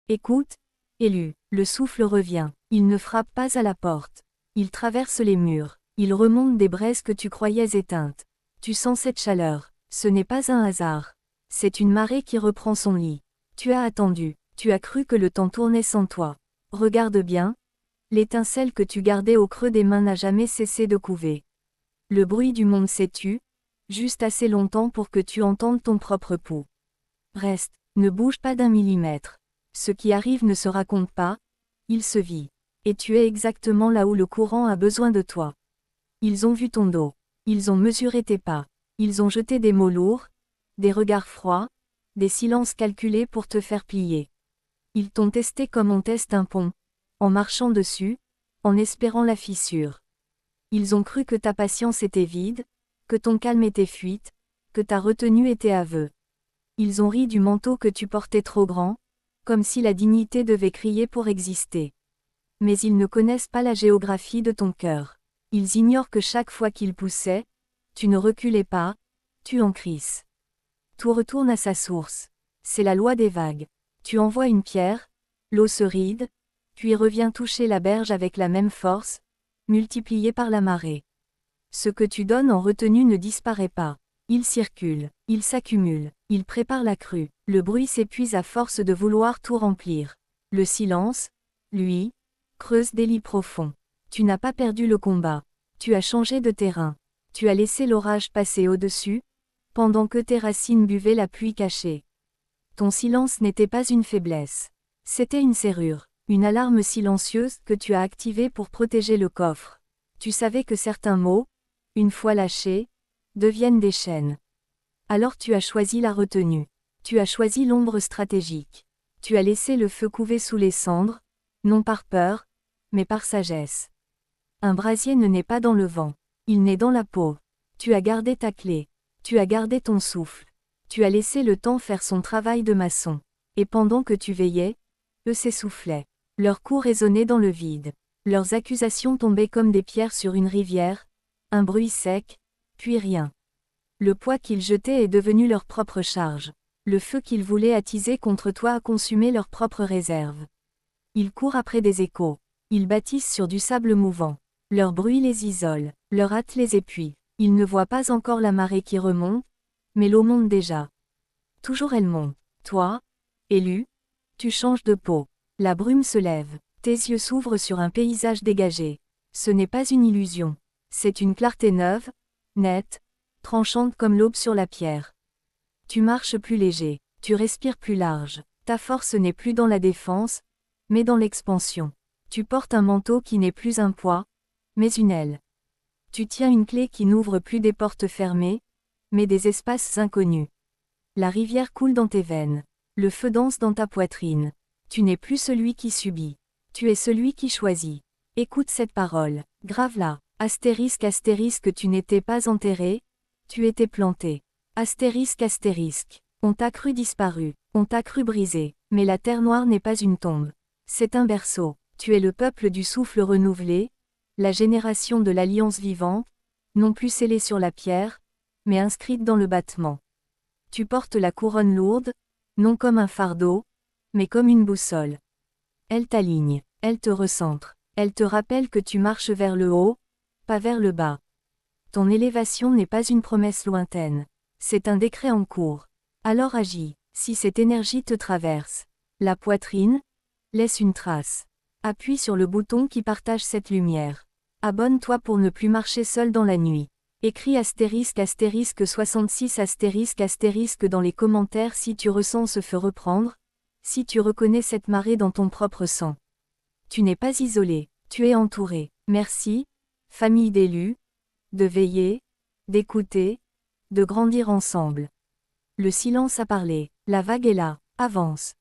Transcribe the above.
Écoute, Élu, le souffle revient. Il ne frappe pas à la porte. Il traverse les murs. Il remonte des braises que tu croyais éteintes. Tu sens cette chaleur. Ce n'est pas un hasard. C'est une marée qui reprend son lit. Tu as attendu. Tu as cru que le temps tournait sans toi. Regarde bien. L'étincelle que tu gardais au creux des mains n'a jamais cessé de couver. Le bruit du monde s'est tu, juste assez longtemps pour que tu entendes ton propre pouls. Reste, ne bouge pas d'un millimètre. Ce qui arrive ne se raconte pas, il se vit. Et tu es exactement là où le courant a besoin de toi. Ils ont vu ton dos. Ils ont mesuré tes pas. Ils ont jeté des mots lourds, des regards froids, des silences calculés pour te faire plier. Ils t'ont testé comme on teste un pont, en marchant dessus, en espérant la fissure. Ils ont cru que ta patience était vide, que ton calme était fuite, que ta retenue était aveu. Ils ont ri du manteau que tu portais trop grand, comme si la dignité devait crier pour exister. Mais ils ne connaissent pas la géographie de ton cœur. Ils ignorent que chaque fois qu'ils poussaient, tu ne reculais pas, tu en crisses. Tout retourne à sa source. C'est la loi des vagues. Tu envoies une pierre, l'eau se ride, puis revient toucher la berge avec la même force, multipliée par la marée. Ce que tu donnes en retenue ne disparaît pas. Il circule, il s'accumule, il prépare la crue. Le bruit s'épuise à force de vouloir tout remplir. Le silence, lui, creuse des lits profonds. Tu n'as pas perdu le combat. Tu as changé de terrain. Tu as laissé l'orage passer au-dessus, pendant que tes racines buvaient la pluie cachée. Ton silence n'était pas une faiblesse. C'était une serrure, une alarme silencieuse que tu as activée pour protéger le coffre. Tu savais que certains mots, une fois lâchés, deviennent des chaînes. Alors tu as choisi la retenue. Tu as choisi l'ombre stratégique. Tu as laissé le feu couver sous les cendres, non par peur, mais par sagesse. Un brasier ne naît pas dans le vent. Il naît dans la peau. Tu as gardé ta clé. Tu as gardé ton souffle. Tu as laissé le temps faire son travail de maçon. Et pendant que tu veillais, eux s'essoufflaient. Leurs coups résonnaient dans le vide. Leurs accusations tombaient comme des pierres sur une rivière, un bruit sec, puis rien. Le poids qu'ils jetaient est devenu leur propre charge. Le feu qu'ils voulaient attiser contre toi a consumé leur propre réserve. Ils courent après des échos. Ils bâtissent sur du sable mouvant. Leur bruit les isole, leur hâte les épuise. Ils ne voient pas encore la marée qui remonte, mais l'eau monte déjà. Toujours elle monte. Toi, Élu, tu changes de peau. La brume se lève. Tes yeux s'ouvrent sur un paysage dégagé. Ce n'est pas une illusion. C'est une clarté neuve, nette, tranchante comme l'aube sur la pierre. Tu marches plus léger, tu respires plus large. Ta force n'est plus dans la défense, mais dans l'expansion. Tu portes un manteau qui n'est plus un poids, mais une aile. Tu tiens une clé qui n'ouvre plus des portes fermées, mais des espaces inconnus. La rivière coule dans tes veines. Le feu danse dans ta poitrine. Tu n'es plus celui qui subit. Tu es celui qui choisit. Écoute cette parole. Grave-la. Astérisque astérisque, tu n'étais pas enterré, tu étais planté. Astérisque astérisque. On t'a cru disparu. On t'a cru brisé. Mais la terre noire n'est pas une tombe. C'est un berceau. Tu es le peuple du souffle renouvelé, la génération de l'alliance vivante, non plus scellée sur la pierre, mais inscrite dans le battement. Tu portes la couronne lourde, non comme un fardeau, mais comme une boussole. Elle t'aligne, elle te recentre, elle te rappelle que tu marches vers le haut, pas vers le bas. Ton élévation n'est pas une promesse lointaine, c'est un décret en cours. Alors agis, si cette énergie te traverse la poitrine, laisse une trace. Appuie sur le bouton qui partage cette lumière. Abonne-toi pour ne plus marcher seul dans la nuit. Écris astérisque astérisque 66 astérisque astérisque dans les commentaires si tu ressens ce feu reprendre, si tu reconnais cette marée dans ton propre sang. Tu n'es pas isolé, tu es entouré. Merci, famille d'élus, de veiller, d'écouter, de grandir ensemble. Le silence a parlé, la vague est là, avance.